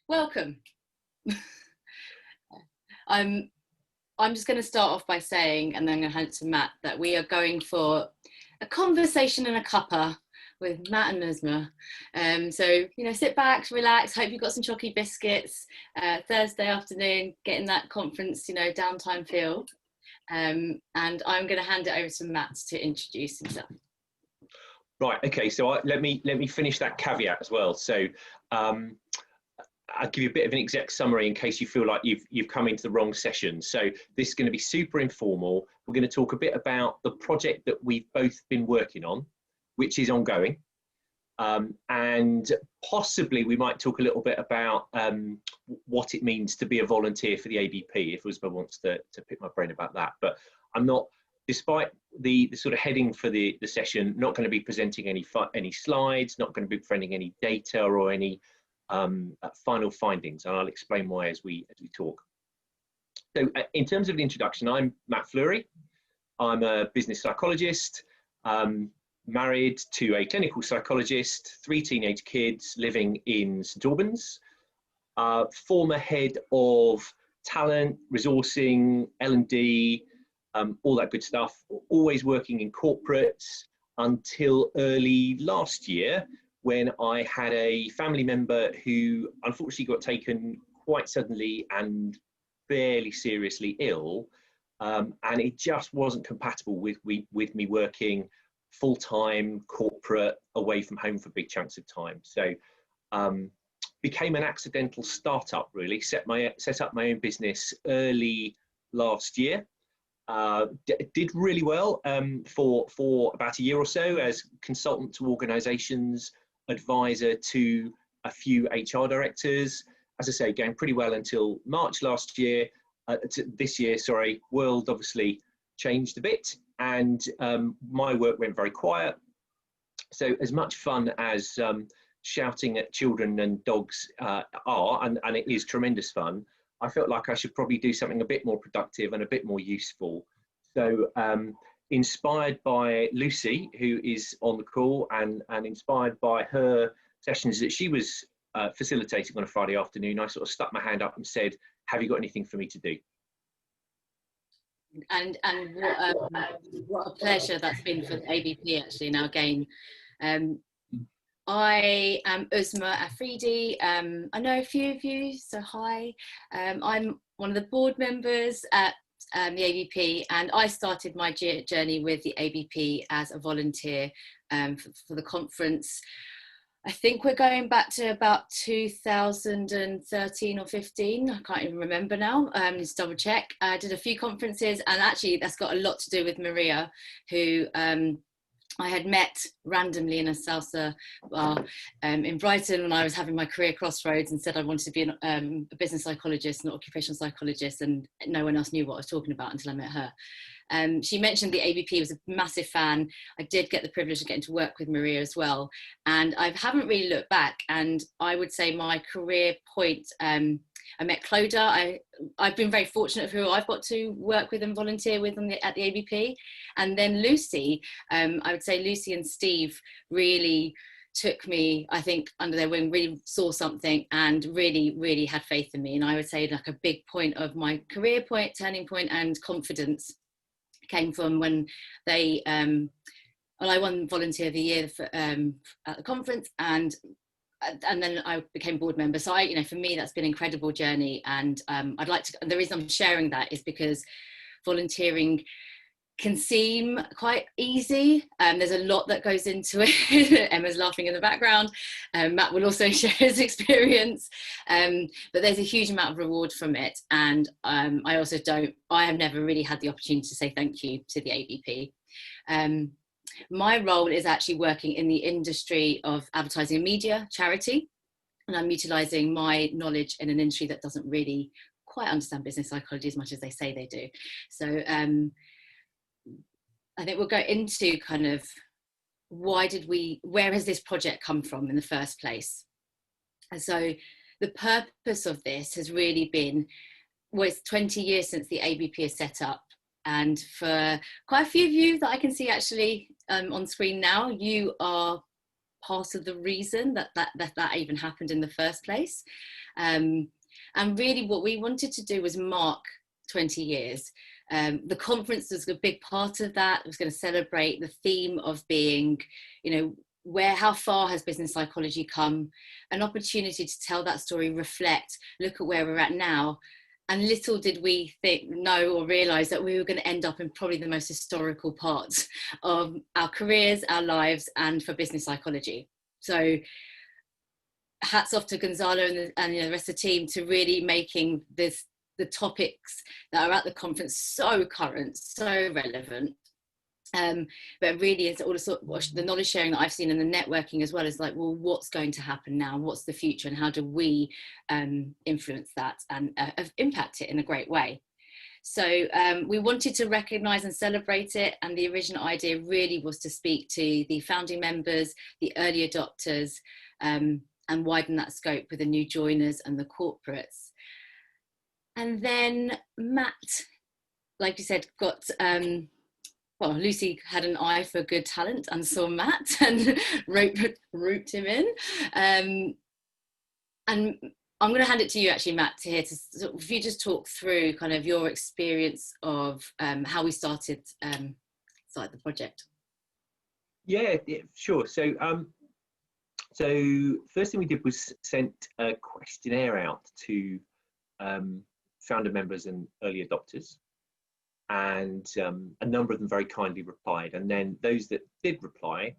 Welcome. I'm just going to start off by saying, and then I'm going to hand it to Matt, that we are going for a conversation and a cuppa with Matt and Nuzma. So, sit back, relax, hope you've got some chocolate biscuits, Thursday afternoon, getting that conference, downtime feel. And I'm going to hand it over to Matt to introduce himself. Right, okay, so let me finish that caveat as well. So I'll give you a bit of an exec summary in case you feel like you've come into the wrong session. So this is going to be super informal. We're going to talk a bit about the project that we've both been working on, which is ongoing. And possibly we might talk a little bit about what it means to be a volunteer for the ABP, if Uzma wants to pick my brain about that. But I'm not, despite the sort of heading for the session, not going to be presenting any slides, not going to be presenting any data or any final findings, and I'll explain why as we talk. So in terms of the introduction, I'm Matt Flurry. I'm a business psychologist, married to a clinical psychologist, 3 teenage kids living in St Albans, former head of talent, resourcing, L&D, all that good stuff, always working in corporates until early last year, when I had a family member who unfortunately got taken quite suddenly and fairly seriously ill, and it just wasn't compatible with me working full-time, corporate, away from home for big chunks of time. So became an accidental startup, really, set up my own business early last year. Did really well for about a year or so as consultant to organizations, advisor to a few HR directors. As I say, going pretty well until March last year. This year, sorry, world obviously changed a bit, and my work went very quiet. So as much fun as shouting at children and dogs are, and it is tremendous fun, I felt like I should probably do something a bit more productive and a bit more useful. So inspired by Lucy, who is on the call, and inspired by her sessions that she was facilitating on a Friday afternoon, I sort of stuck my hand up and said, have you got anything for me to do? And what a pleasure that's been for the ABP, actually. Now again, I am Uzma Afridi. I know a few of you, so hi. I'm one of the board members at the ABP, and I started my journey with the ABP as a volunteer for the conference. I think we're going back to about 2013 or 15. I can't even remember now. Just double check. I did a few conferences, and actually that's got a lot to do with Maria, who I had met randomly in a salsa bar in Brighton when I was having my career crossroads, and said I wanted to be a business psychologist, not occupational psychologist, and no one else knew what I was talking about until I met her. She mentioned the ABP, was a massive fan. I did get the privilege of getting to work with Maria as well, and I haven't really looked back. And I would say my career point, I met Clodagh. I've been very fortunate of who I've got to work with and volunteer with at the ABP. And then Lucy, I would say Lucy and Steve really took me, I think, under their wing, really saw something and really, really had faith in me. And I would say like a big point of my career point, turning point, and confidence came from when they, well, I won Volunteer of the Year for, at the conference, and then I became board member. So for me, that's been an incredible journey. And I'd like to, the reason I'm sharing that is because volunteering can seem quite easy. There's a lot that goes into it. Emma's laughing in the background. Matt will also share his experience. But there's a huge amount of reward from it. And I have never really had the opportunity to say thank you to the ABP. My role is actually working in the industry of advertising and media, charity. And I'm utilising my knowledge in an industry that doesn't really quite understand business psychology as much as they say they do. So I think we'll go into kind of where has this project come from in the first place? And so the purpose of this has really been, well, it's 20 years since the ABP is set up. And for quite a few of you that I can see actually on screen now, you are part of the reason that even happened in the first place. And really what we wanted to do was mark 20 years. The conference was a big part of that. It was going to celebrate the theme of being, how far has business psychology come, an opportunity to tell that story, reflect, look at where we're at now. And little did we know or realise that we were going to end up in probably the most historical parts of our careers, our lives, and for business psychology. So hats off to Gonzalo and the rest of the team to really making the topics that are at the conference so current, so relevant. But really it's all the knowledge sharing that I've seen and the networking as well is like, well, what's going to happen now? What's the future? And how do we influence that and impact it in a great way? So we wanted to recognise and celebrate it. And the original idea really was to speak to the founding members, the early adopters, and widen that scope with the new joiners and the corporates. And then Matt, like you said, got... Lucy had an eye for good talent and saw Matt and roped him in. And I'm going to hand it to you actually, Matt, if you just talk through kind of your experience of how we started the project. Yeah, sure. So first thing we did was sent a questionnaire out to founder members and early adopters. And a number of them very kindly replied. And then those that did reply,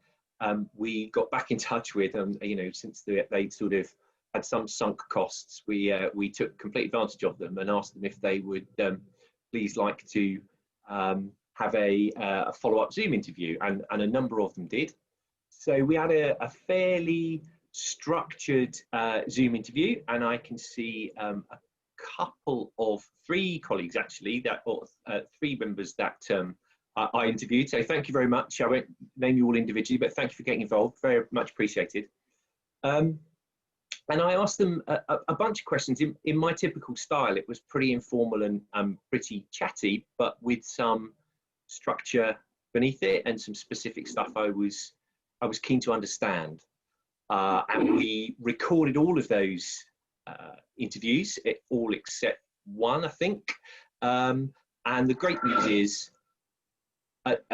we got back in touch with them, since they sort of had some sunk costs, we took complete advantage of them and asked them if they would please like to have a follow-up Zoom interview. And a number of them did. So we had a fairly structured Zoom interview, and I can see a couple of three colleagues actually three members that I interviewed, so thank you very much. I won't name you all individually, but thank you for getting involved, very much appreciated. And I asked them a bunch of questions in my typical style. It was pretty informal and pretty chatty, but with some structure beneath it and some specific stuff I was keen to understand. And we recorded all of those interviews, all except one, I think. And the great news is, that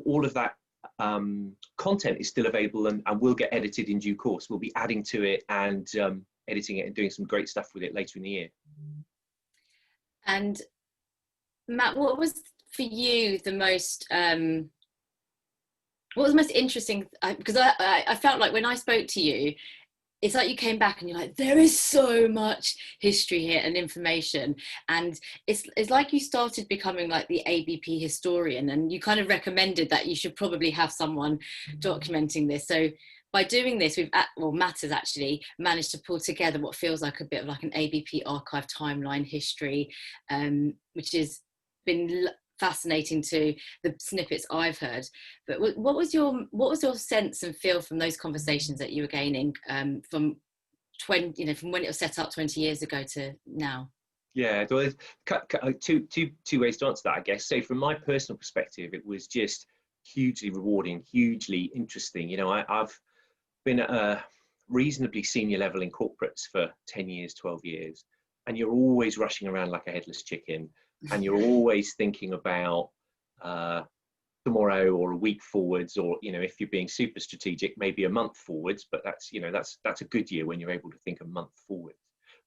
all of that content is still available and will get edited in due course. We'll be adding to it and editing it and doing some great stuff with it later in the year. And Matt, what was for you the most interesting? Because I felt like when I spoke to you, it's like you came back and you're like, there is so much history here and information. And it's like you started becoming like the ABP historian, and you kind of recommended that you should probably have someone documenting this. So by doing this, Matt has actually managed to pull together what feels like a bit of like an ABP archive timeline history, which has been fascinating to the snippets I've heard. But what was your sense and feel from those conversations that you were gaining from when it was set up 20 years ago to now? Yeah, there's two ways to answer that, I guess. So from my personal perspective, it was just hugely rewarding, hugely interesting. I've been at a reasonably senior level in corporates for 10 years, 12 years, and you're always rushing around like a headless chicken. And you're always thinking about tomorrow or a week forwards, or if you're being super strategic, maybe a month forwards. But that's a good year when you're able to think a month forwards.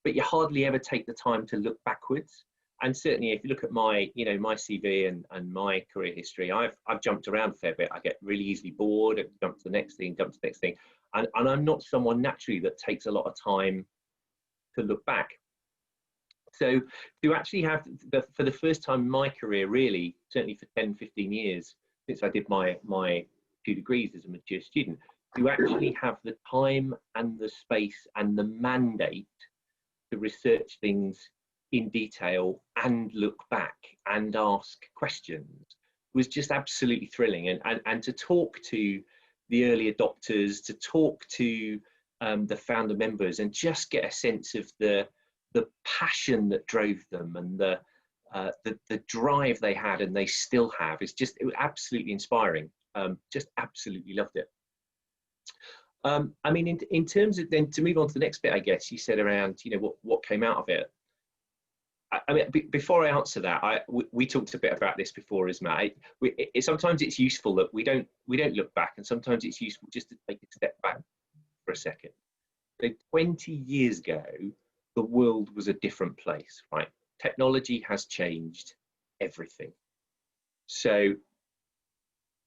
But you hardly ever take the time to look backwards. And certainly, if you look at my my CV and my career history, I've jumped around a fair bit. I get really easily bored. I jump to the next thing, and I'm not someone naturally that takes a lot of time to look back. So to actually have, for the first time in my career, really, certainly for 10, 15 years, since I did my 2 degrees as a mature student, to actually have the time and the space and the mandate to research things in detail and look back and ask questions was just absolutely thrilling. And to talk to the early adopters, to talk to the founder members, and just get a sense of the passion that drove them and the drive they had and they still have, it was absolutely inspiring. Just absolutely loved it. I mean, in terms of then to move on to the next bit, I guess you said around, you know, what came out of it. I mean, before I answer that, we talked a bit about this before, Isma. Sometimes it's useful that we don't look back, and sometimes it's useful just to take a step back for a second. So 20 years ago, the world was a different place, right? Technology has changed everything. So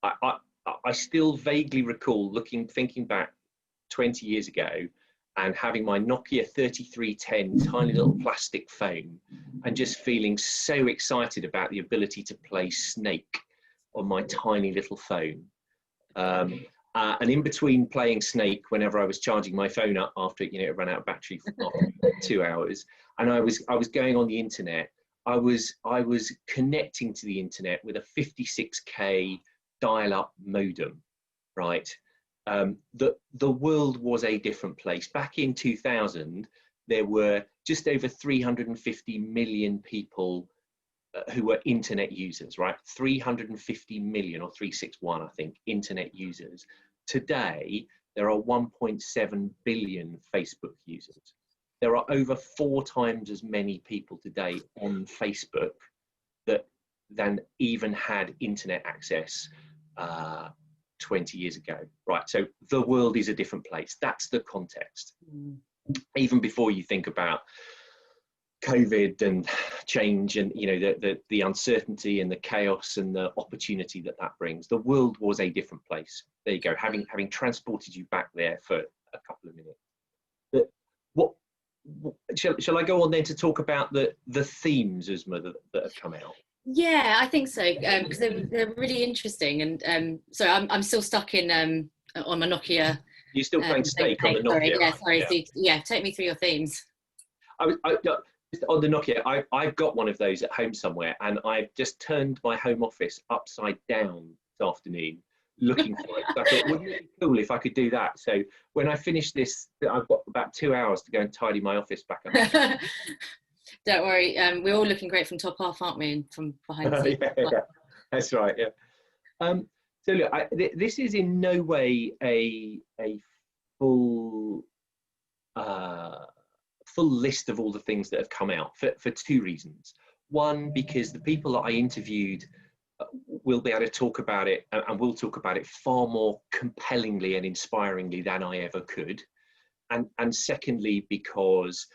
I still vaguely recall thinking back 20 years ago and having my Nokia 3310 tiny little plastic phone and just feeling so excited about the ability to play Snake on my tiny little phone. And in between playing Snake, whenever I was charging my phone up after, you know, it ran out of battery after 2 hours, and I was going on the internet, I was connecting to the internet with a 56K dial-up modem, right? The world was a different place. Back in 2000, there were just over 350 million people who were internet users, right? 350 million, or 361, I think, internet users. Today, there are 1.7 billion Facebook users. There are over 4 times as many people today on Facebook than even had internet access 20 years ago, right? So the world is a different place. That's the context. Even before you think about COVID and change and, you know, the uncertainty and the chaos and the opportunity that brings, the world was a different place. There you go, having transported you back there for a couple of minutes. But shall I go on then to talk about the themes, Uzma, that have come out? Yeah, I think so, because they're really interesting. And so I'm still stuck in on my Nokia. You're still playing Snake on the Nokia. Sorry, yeah, right? sorry. Yeah. So yeah, take me through your themes. On the Nokia, I've got one of those at home somewhere, and I've just turned my home office upside down this afternoon looking for it. So I thought, wouldn't it be cool if I could do that? So when I finish this, I've got about 2 hours to go and tidy my office back up. Don't worry, we're all looking great from top half, aren't we? And from behind the scenes. Yeah, that's right. Yeah. So look, this is in no way a full list of all the things that have come out for 2 reasons. One, because the people that I interviewed will be able to talk about it, and will talk about it far more compellingly and inspiringly than I ever could. And secondly, because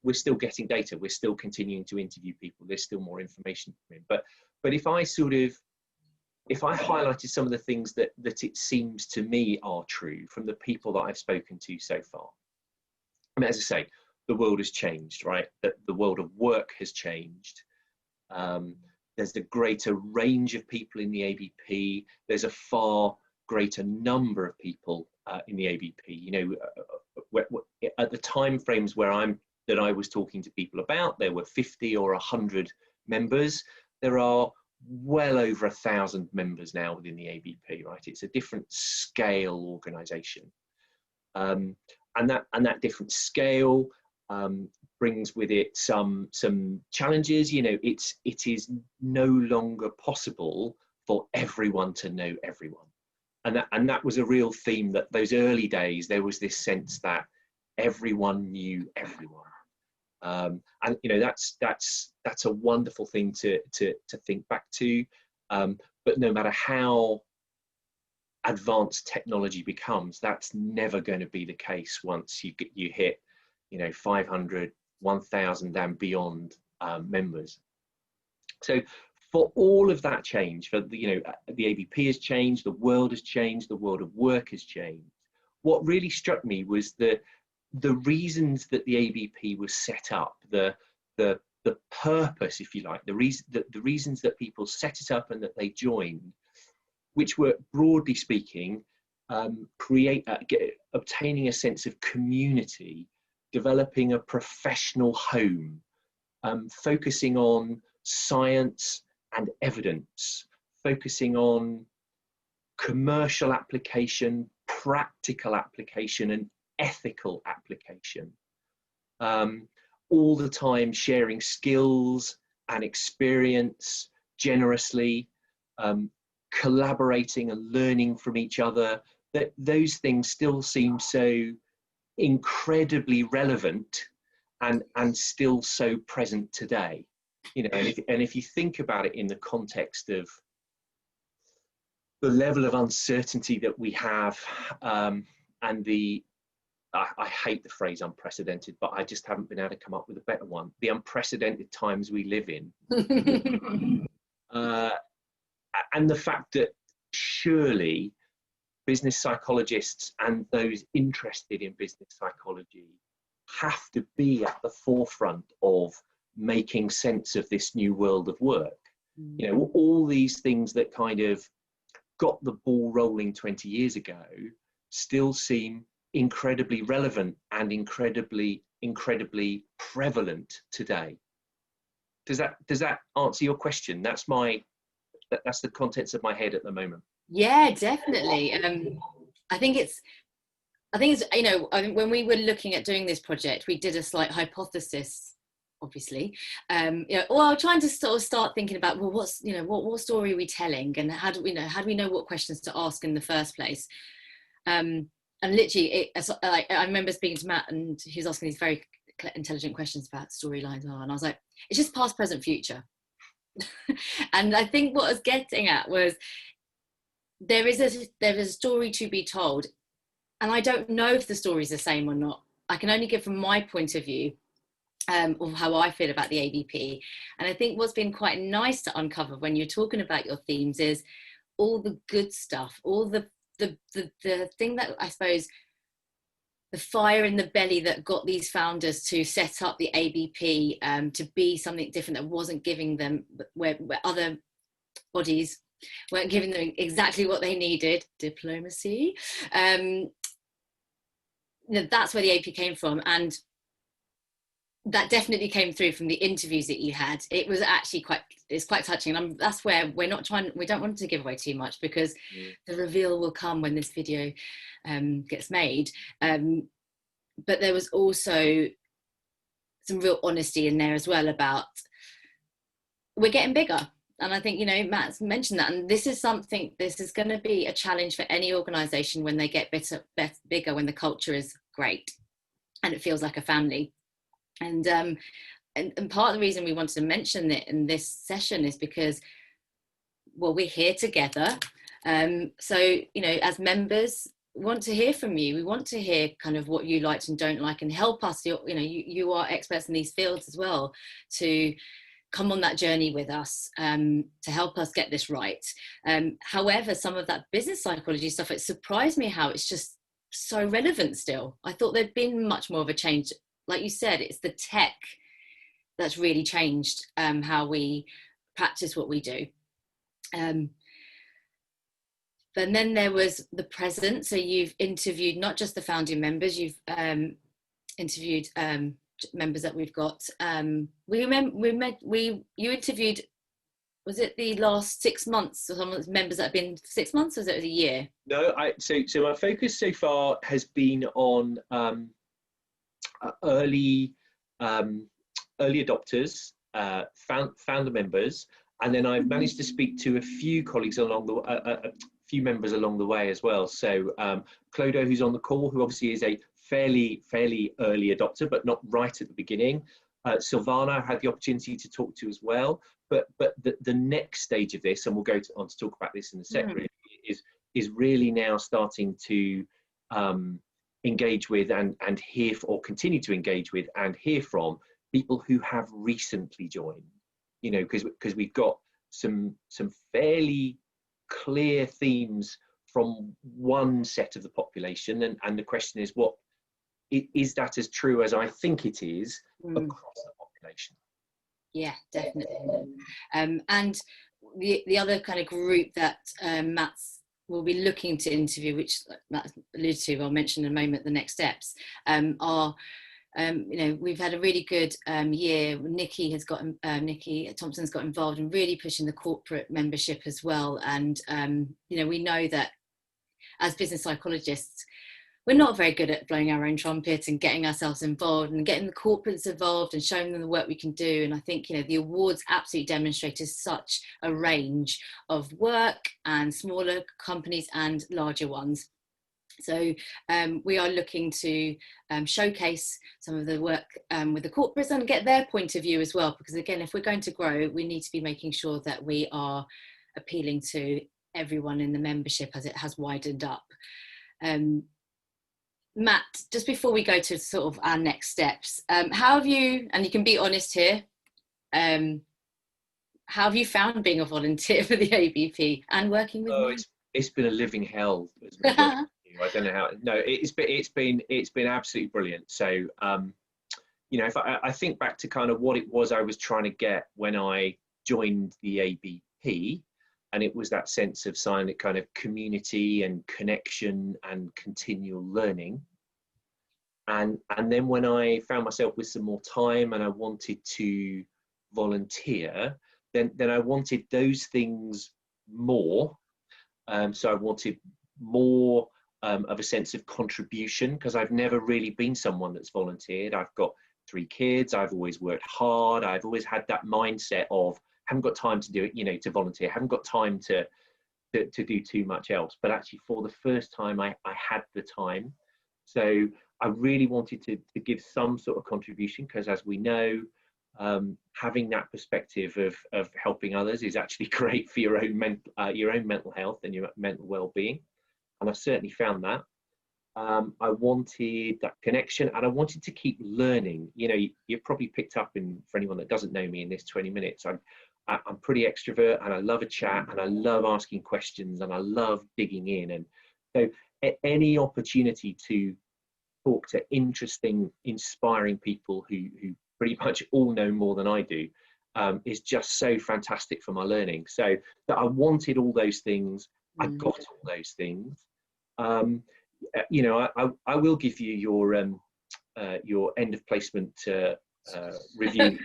we're still getting data, we're still continuing to interview people, there's still more information coming in. But if I highlighted some of the things that it seems to me are true from the people that I've spoken to so far, I mean, as I say, the world has changed, right? The world of work has changed. There's a greater range of people in the ABP. There's a far greater number of people in the ABP. You know, at the time frames that I was talking to people about, there were 50 or 100 members. There are well over 1,000 members now within the ABP, right? It's a different scale organization. And that different scale brings with it some challenges. You know, it is no longer possible for everyone to know everyone, and that was a real theme. That those early days, there was this sense that everyone knew everyone, and you know, that's a wonderful thing to think back to. But no matter how advanced technology becomes, that's never going to be the case once you hit, you know, 500, 1,000 and beyond members. So for all of that change, for the, you know, the ABP has changed, the world has changed, the world of work has changed. What really struck me was the reasons that the ABP was set up, the purpose, if you like, the reasons that people set it up and that they joined, which were, broadly speaking, obtaining a sense of community, developing a professional home, focusing on science and evidence, focusing on commercial application, practical application, and ethical application. All the time sharing skills and experience generously, collaborating and learning from each other, that those things still seem so incredibly relevant and still so present today. You know, and if you think about it in the context of the level of uncertainty that we have, and I hate the phrase unprecedented, but I just haven't been able to come up with a better one. The unprecedented times we live in. And the fact that surely business psychologists and those interested in business psychology have to be at the forefront of making sense of this new world of work. You know, all these things that kind of got the ball rolling 20 years ago still seem incredibly relevant and incredibly prevalent today. Does that answer your question? That's the contents of my head at the moment. Yeah, definitely. I think it's, you know, when we were looking at doing this project, we did a slight hypothesis, obviously. You know, well, trying to sort of start thinking about, well, what's, you know, what story are we telling, and how do we know what questions to ask in the first place? And literally, I remember speaking to Matt, and he was asking these very intelligent questions about storylines, and I was like, it's just past, present, future. And I think what I was getting at was there is a story to be told, and I don't know if the story is the same or not. I can only give from my point of view, of how I feel about the ABP. And I think what's been quite nice to uncover when you're talking about your themes is all the good stuff, all the thing that I suppose the fire in the belly that got these founders to set up the ABP, to be something different that wasn't giving them, where other bodies weren't giving them exactly what they needed, diplomacy. You know, that's where the AP came from, and that definitely came through from the interviews that you had. It was actually quite touching, and that's where we don't want to give away too much, because the reveal will come when this video gets made. But there was also some real honesty in there as well about we're getting bigger. And I think, you know, Matt's mentioned that, and this is going to be a challenge for any organisation when they get bigger, when the culture is great and it feels like a family. And part of the reason we wanted to mention it in this session is because, well, we're here together. So, you know, as members, we want to hear from you. We want to hear kind of what you liked and don't like, and help us. You know, you are experts in these fields as well, to come on that journey with us, to help us get this right. However, some of that business psychology stuff, it surprised me how it's just so relevant still. I thought there'd been much more of a change. Like you said, it's the tech that's really changed how we practice what we do. And then there was the present. So you've interviewed not just the founding members, you've interviewed members that we've got. You interviewed, was it the last 6 months, or some members that have been 6 months, or was it a year? No, so my focus so far has been on early adopters, founder members, and then I've managed to speak to a few colleagues along the a few members along the way as well. So Clodo, who's on the call, who obviously is a fairly early adopter, but not right at the beginning. Silvana had the opportunity to talk to as well. But the next stage of this, and we'll go on to talk about this in a sec, really, is really now starting to engage with and hear, or continue to engage with and hear from people who have recently joined. You know, because we've got some fairly clear themes from one set of the population, and the question is, what is that as true as I think it is across the population? Yeah, definitely. And the other kind of group that will be looking to interview, which Matt alluded to, I'll mention in a moment, the next steps, are, you know, we've had a really good year. Nikki Thompson's got involved in really pushing the corporate membership as well. And, you know, we know that as business psychologists, we're not very good at blowing our own trumpet and getting ourselves involved and getting the corporates involved and showing them the work we can do. And I think, you know, the awards absolutely demonstrated such a range of work, and smaller companies and larger ones. So we are looking to showcase some of the work with the corporates and get their point of view as well, because again, if we're going to grow, we need to be making sure that we are appealing to everyone in the membership as it has widened up. Matt, just before we go to sort of our next steps, how have you, and you can be honest here, how have you found being a volunteer for the ABP and working with me? It's been a living hell. I don't know how. No, it's been absolutely brilliant. So, you know, if I think back to kind of what it was I was trying to get when I joined the ABP, and it was that sense of sign kind of community and connection and continual learning. And then when I found myself with some more time and I wanted to volunteer, then I wanted those things more. So I wanted more of a sense of contribution, because I've never really been someone that's volunteered. I've got 3 kids. I've always worked hard. I've always had that mindset of haven't got time to do it, you know, to volunteer. Haven't got time to do too much else. But actually, for the first time, I had the time. So I really wanted to give some sort of contribution, because as we know, having that perspective of helping others is actually great for your own mental health and your mental well-being. And I certainly found that. I wanted that connection, and I wanted to keep learning. You know, you've probably picked up for anyone that doesn't know me in this 20 minutes, I'm pretty extrovert, and I love a chat, and I love asking questions, and I love digging in. And so any opportunity to talk to interesting, inspiring people who pretty much all know more than I do is just so fantastic for my learning. So that I wanted all those things. I got all those things. You know, I will give you your end of placement review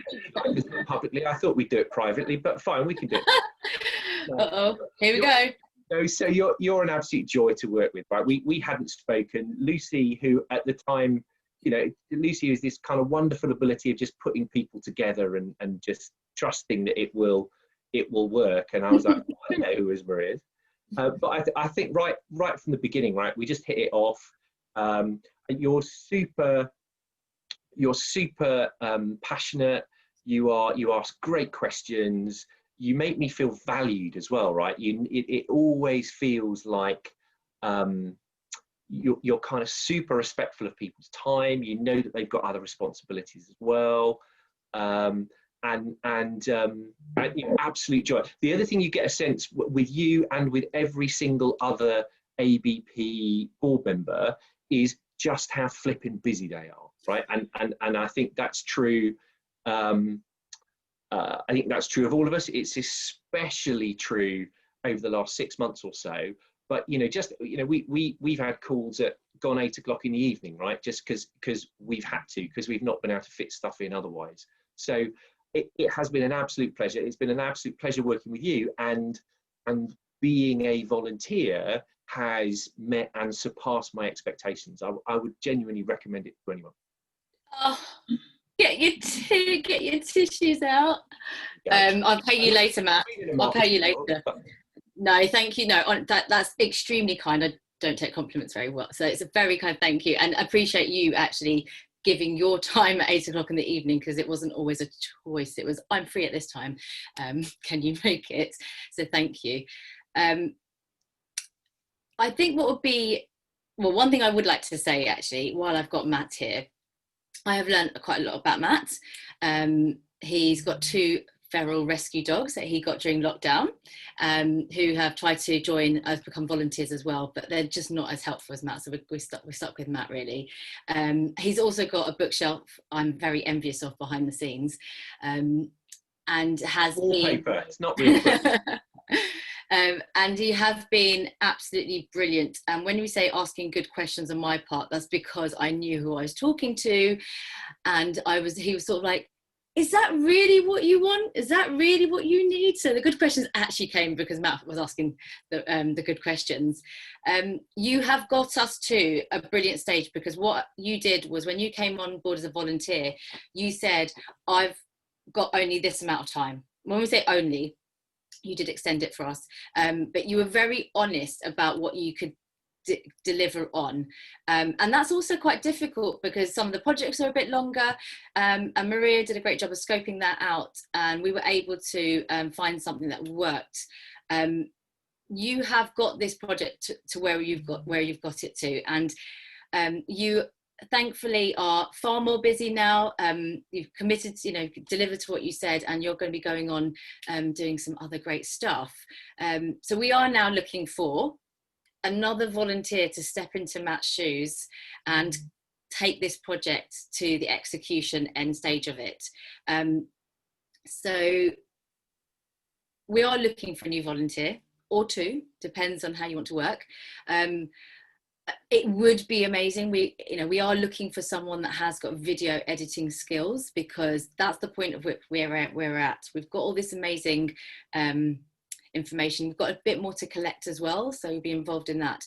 publicly. I thought we'd do it privately, but fine, we can do it. Here we go. No, so you're an absolute joy to work with, right? We hadn't spoken. Lucy, who at the time, you know, Lucy has this kind of wonderful ability of just putting people together and just trusting that it will work. And I was like, I don't know who Isma is. But I think right from the beginning, right, we just hit it off. You're super passionate. You ask great questions. You make me feel valued as well, right? It always feels like you're kind of super respectful of people's time. You know that they've got other responsibilities as well. And you know, absolute joy. The other thing you get a sense with you and with every single other ABP board member is just how flipping busy they are, right? And I think that's true. I think that's true of all of us. It's especially true over the last 6 months or so. But you know, just you know, we've had calls at gone 8 o'clock in the evening, right? Just because we've had to, because we've not been able to fit stuff in otherwise. So it has been an absolute pleasure. It's been an absolute pleasure working with you, and being a volunteer has met and surpassed my expectations. I would genuinely recommend it to anyone. Oh, get your tissues out. I'll pay you later, Matt. I'll pay you later. No, thank you. No, that's extremely kind. I don't take compliments very well, so it's a very kind thank you, and I appreciate you actually giving your time at 8 o'clock in the evening, because it wasn't always a choice. It was, I'm free at this time. Can you make it? So thank you. I think what would be, well, one thing I would like to say actually, while I've got Matt here, I have learned quite a lot about Matt. He's got 2 feral rescue dogs that he got during lockdown, who have tried to join us, become volunteers as well, but they're just not as helpful as Matt, so we're stuck with Matt really. He's also got a bookshelf I'm very envious of behind the scenes, and has wallpaper. It's not real. And you have been absolutely brilliant. And when we say asking good questions on my part, that's because I knew who I was talking to, and he was sort of like, is that really what you want? Is that really what you need? So the good questions actually came because Matt was asking the good questions. You have got us to a brilliant stage, because what you did was, when you came on board as a volunteer, you said, I've got only this amount of time. When we say only, you did extend it for us, but you were very honest about what you could deliver on, and that's also quite difficult because some of the projects are a bit longer, and Maria did a great job of scoping that out, and we were able to find something that worked. You have got this project to where you've got it to, and you thankfully are far more busy now. You've committed, delivered to what you said, and you're going to be going on doing some other great stuff. So we are now looking for another volunteer to step into Matt's shoes and take this project to the execution end stage of it. So we are looking for a new volunteer, or two, depends on how you want to work. It would be amazing. We are looking for someone that has got video editing skills, because that's the point of which we're at. We've got all this amazing information. We've got a bit more to collect as well, so we'll be involved in that.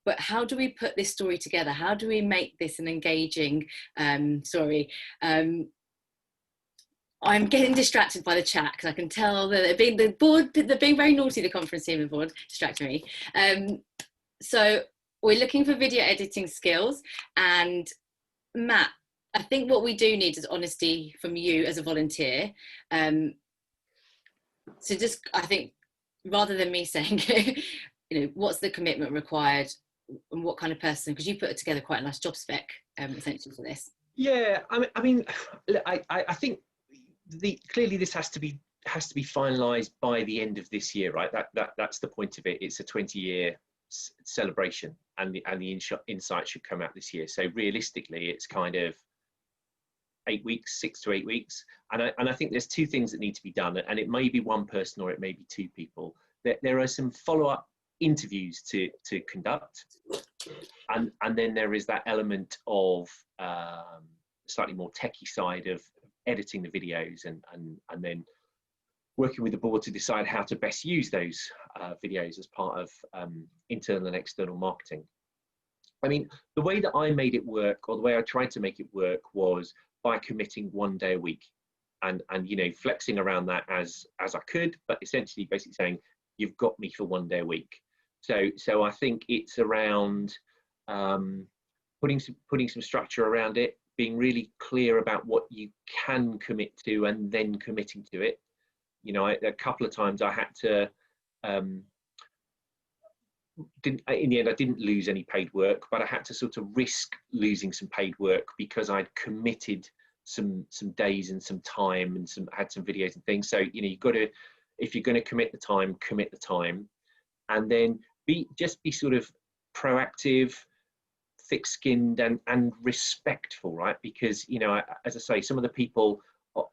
But how do we put this story together? How do we make this an engaging story? I'm getting distracted by the chat, because I can tell that they're being very naughty, the conference team and board, distracting me. So we're looking for video editing skills. And Matt, I think what we do need is honesty from you as a volunteer. So just, I think, rather than me saying, what's the commitment required and what kind of person, because you put together quite a nice job spec essentially for this. Yeah, I mean, I think clearly this has to be finalised by the end of this year, right? That's the point of it. It's a 20-year celebration, and the insight should come out this year. So realistically, it's kind of 8 weeks, 6 to 8 weeks, and I think there's two things that need to be done, and it may be one person or it may be two people. There are some follow-up interviews to conduct, and then there is that element of slightly more techie side of editing the videos, and then working with the board to decide how to best use those videos as part of internal and external marketing. I mean, the way that I made it work, or the way I tried to make it work, was by committing 1 day a week, and flexing around that as I could, but essentially basically saying, you've got me for 1 day a week. So I think it's around putting some structure around it, being really clear about what you can commit to, and then committing to it. A couple of times I had to, in the end, I didn't lose any paid work, but I had to sort of risk losing some paid work because I'd committed some days and some time, and had some videos and things. So you've got to, if you're going to commit the time, and then be sort of proactive, thick-skinned, and respectful, right? Because as I say, some of the people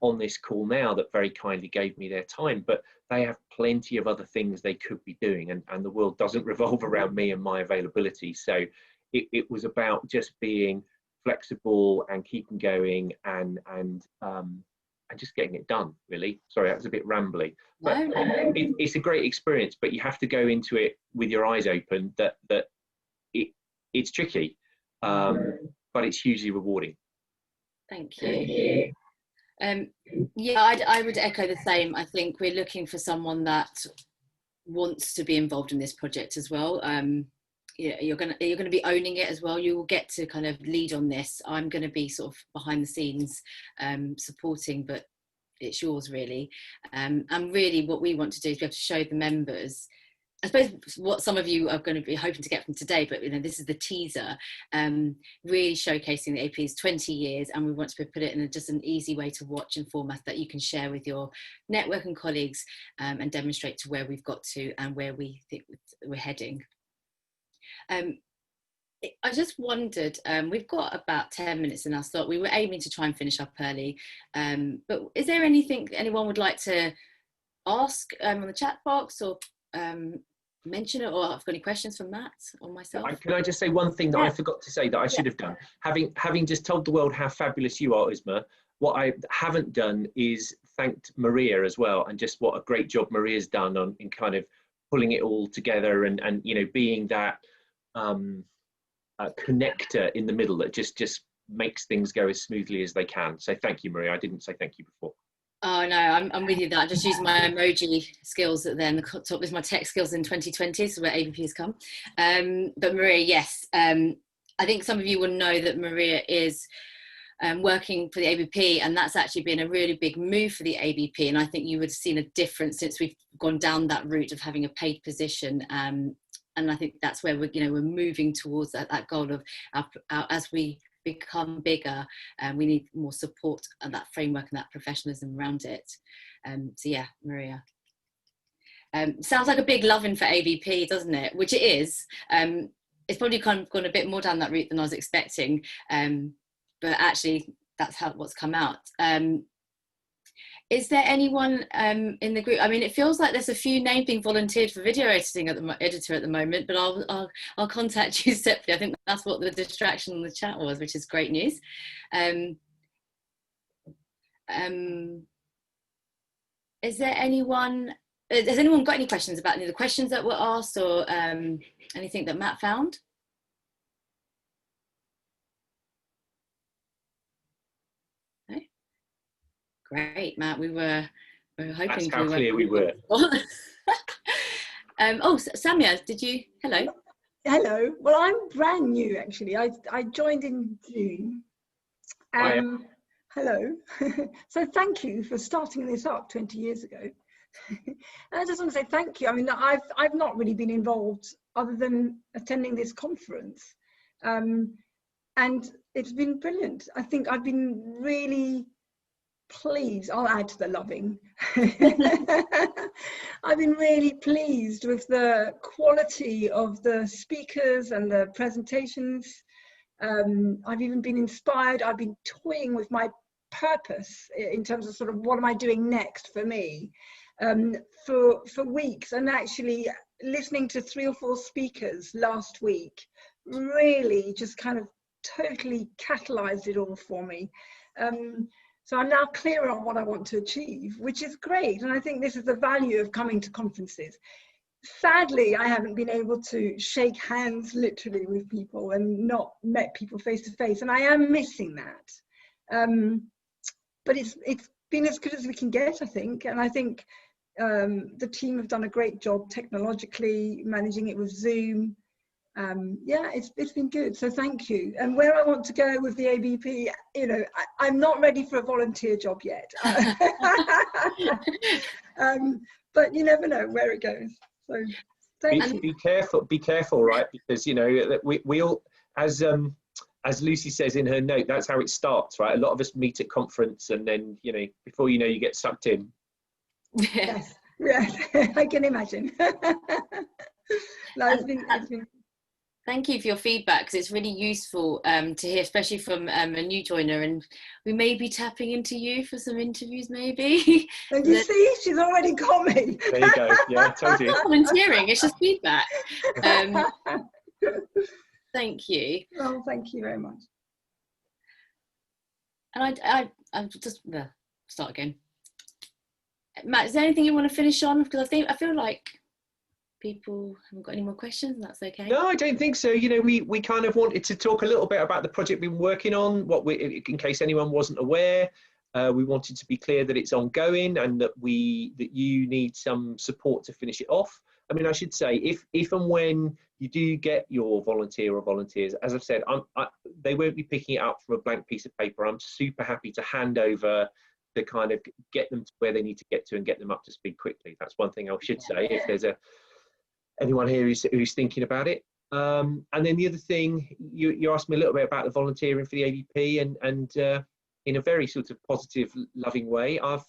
on this call now that very kindly gave me their time, but they have plenty of other things they could be doing, and the world doesn't revolve around me and my availability. So it was about just being flexible and keeping going, and just getting it done, really. Sorry, that was a bit rambly, but it's a great experience, but you have to go into it with your eyes open, that it's tricky, but it's hugely rewarding. Thank you. Yeah, I would echo the same. I think we're looking for someone that wants to be involved in this project as well. You're going to be owning it as well. You will get to kind of lead on this. I'm going to be sort of behind the scenes supporting, but it's yours really. And really what we want to do is be able to show the members, I suppose, what some of you are going to be hoping to get from today, but this is the teaser, really showcasing the ABP's 20 years, and we want to put it in just an easy way to watch and format that you can share with your network and colleagues, and demonstrate to where we've got to and where we think we're heading. I just wondered, we've got about 10 minutes in our slot. We were aiming to try and finish up early, but is there anything anyone would like to ask on the chat box, or mention it, or I've got any questions from Matt or myself? Can I just say one thing that I forgot to say that I should have done? Having just told the world how fabulous you are, Uzma, what I haven't done is thanked Maria as well, and just what a great job Maria's done in kind of pulling it all together and being that connector in the middle that just makes things go as smoothly as they can. So thank you, Maria. I didn't say thank you before. Oh no, I'm with you. That I just use my emoji skills. Then the top is my tech skills in 2020, so where ABP has come. But Maria, yes, I think some of you will know that Maria is working for the ABP, and that's actually been a really big move for the ABP. And I think you would have seen a difference since we've gone down that route of having a paid position. And I think that's where we're moving towards that goal of as we become bigger, we need more support and that framework and that professionalism around it. So yeah, Maria. Sounds like a big loving for ABP, doesn't it? Which it is. It's probably kind of gone a bit more down that route than I was expecting. But actually, that's what's come out. Is there anyone in the group? I mean, it feels like there's a few names being volunteered for video editing editor at the moment, but I'll contact you separately. I think that's what the distraction on the chat was, which is great news. Is there anyone? Has anyone got any questions about any of the questions that were asked, or anything that Matt found? Great, Matt. We were hoping. That's how clear we were. Oh, Samia, did you? Hello. Hello. Well, I'm brand new actually. I joined in June. Hello. So thank you for starting this up 20 years ago. And I just want to say thank you. I mean, I've not really been involved other than attending this conference, and it's been brilliant. I think I've been really pleased. I'll add to the loving. I've been really pleased with the quality of the speakers and the presentations. I've even been inspired. I've been toying with my purpose in terms of sort of what am I doing next for me, for weeks, and actually listening to 3 or 4 speakers last week really just kind of totally catalyzed it all for me. So I'm now clear on what I want to achieve, which is great. And I think this is the value of coming to conferences. Sadly, I haven't been able to shake hands literally with people and not met people face to face. And I am missing that. But it's been as good as we can get, I think. And I think the team have done a great job technologically, managing it with Zoom. Yeah, it's been good, so thank you. And where I want to go with the ABP, I'm not ready for a volunteer job yet. But you never know where it goes. So thank you. Be careful, right? Because we all, as Lucy says in her note, that's how it starts, right? A lot of us meet at conference, and then before you know, you get sucked in. Yes, I can imagine. No, it's been Thank you for your feedback, because it's really useful to hear, especially from a new joiner, and we may be tapping into you for some interviews, maybe. And you see, she's already got me. There you go. Yeah, I told you. It's not volunteering, it's just feedback. Thank you. Well, thank you very much. And I just start again. Matt, is there anything you want to finish on? Because I feel like people haven't got any more questions, and that's okay. No, I don't think so. We kind of wanted to talk a little bit about the project we've been working on, in case anyone wasn't aware. We wanted to be clear that it's ongoing, and that you need some support to finish it off. I mean, I should say, if and when you do get your volunteer or volunteers, as I've said, they won't be picking it up from a blank piece of paper. I'm super happy to hand over to kind of get them to where they need to get to and get them up to speed quickly. That's one thing I should say, if there's anyone here who's thinking about it. And then the other thing, you asked me a little bit about the volunteering for the ABP, and in a very sort of positive, loving way, I've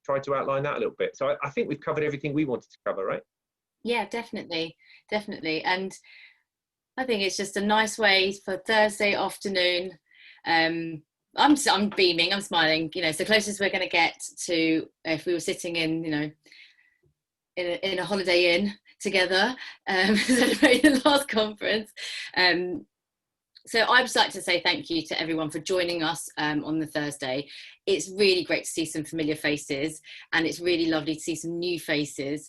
tried to outline that a little bit. So I think we've covered everything we wanted to cover, right? Yeah, definitely. And I think it's just a nice way for Thursday afternoon. I'm beaming, I'm smiling. It's the closest we're going to get to if we were sitting in a Holiday Inn together, celebrating the last conference. So I'd just like to say thank you to everyone for joining us on the Thursday. It's really great to see some familiar faces, and it's really lovely to see some new faces.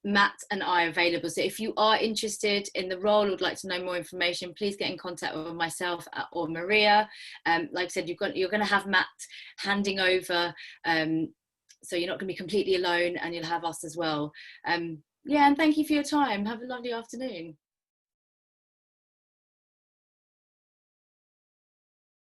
Matt and I are available, so if you are interested in the role or would like to know more information, please get in contact with myself or Maria. Like I said, you're going to have Matt handing over, so you're not going to be completely alone, and you'll have us as well. Yeah, and thank you for your time. Have a lovely afternoon.